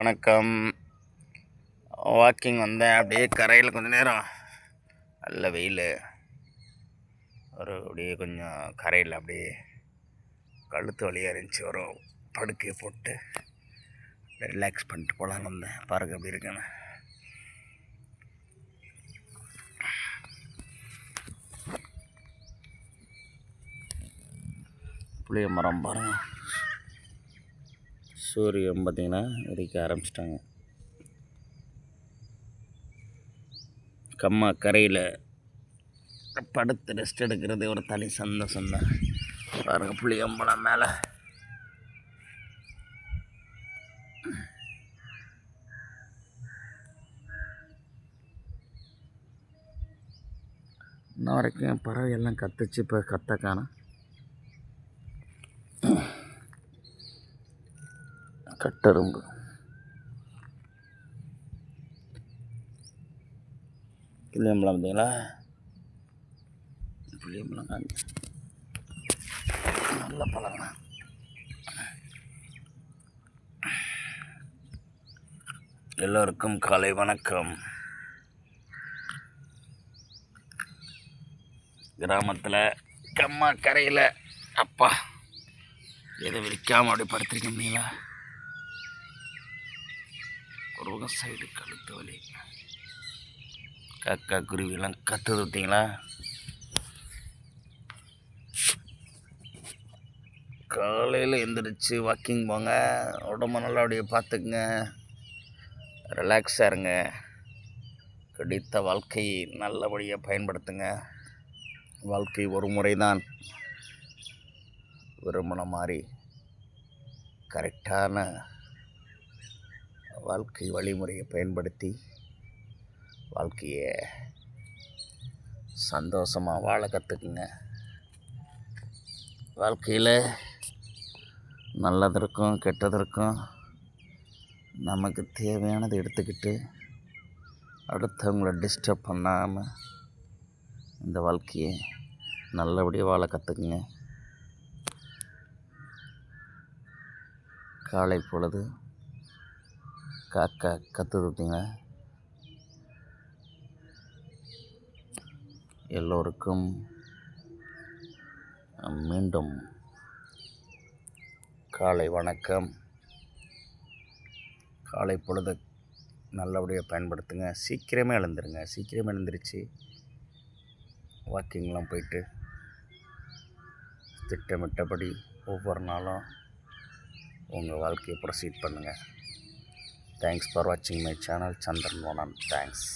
வணக்கம். வாக்கிங் வந்தேன். அப்படியே கரையில் கொஞ்சம் நேரம் நல்ல வெயில், அப்படியே கொஞ்சம் கரையில் அப்படியே கழுத்து வலியாக இருந்துச்சு. படுக்கையை போட்டு ரிலாக்ஸ் பண்ணிட்டு போகலான்னு வந்தேன். பாருங்க அப்படி இருக்குன்னு. புளிய மரம் பாருங்க. சூரியன் பார்த்திங்கன்னா உதிக்க ஆரம்பிச்சிட்டாங்க. கம்மா கரையில் படுத்து ரெஸ்ட் எடுக்கிறது ஒரு தனி சந்தோஷம் தான். பாருங்கள் புளியம்பழம் மேலே இன்ன வரைக்கும் பறவை எல்லாம் கத்துச்சு, இப்போ கத்த காணோம். கட்டெரும்பு புளியம்பழம் பார்த்தீங்களா? புளியம்பழம் நல்ல பழங்கண்ணா. எல்லோருக்கும் காலை வணக்கம். கிராமத்தில் கம்மா கரையில் அப்பா எதை விரிக்காமல் அப்படி படுத்திருக்கீங்களா? ஒரு பக்கம் சைடு கழுத்து வலி, காக்கா குருவிலாம் கத்துது பார்த்தீங்களா? காலையில் எழுந்திரிச்சு வாக்கிங் போங்க, உடம்பு நல்லா அப்படியே பார்த்துக்குங்க, ரிலாக்ஸாக இருங்க, கிடைத்த வாழ்க்கையை நல்லபடியாக பயன்படுத்துங்க. வாழ்க்கை ஒரு முறை தான். விரும்பின மாதிரி கரெக்டான வாழ்க்கை வழிமுறையை பயன்படுத்தி வாழ்க்கையை சந்தோஷமாக வாழ கற்றுக்குங்க. வாழ்க்கையில் நல்லது இருக்கும், கெட்டது இருக்கும். நமக்கு தேவையானதை எடுத்துக்கிட்டு அடுத்தவங்கள டிஸ்டர்ப் பண்ணாமல் இந்த வாழ்க்கையை நல்லபடியாக வாழ கற்றுக்குங்க. காலை பொழுது காக்கா கற்றுதுங்க. எல்லோருக்கும் மீண்டும் காலை வணக்கம். காலை பொழுது நல்லபடியாக பயன்படுத்துங்க. சீக்கிரமே எழுந்துருங்க. சீக்கிரமே எழுந்திரிச்சு வாக்கிங்லாம் போயிட்டு திட்டமிட்டபடி ஒவ்வொரு நாளும் உங்கள் வாழ்க்கையை ப்ரொசீட் பண்ணுங்கள். தேங்க்ஸ் ஃபார் வாட்சிங் மை சேனல் சந்திரன் மோனன். தேங்க்ஸ்.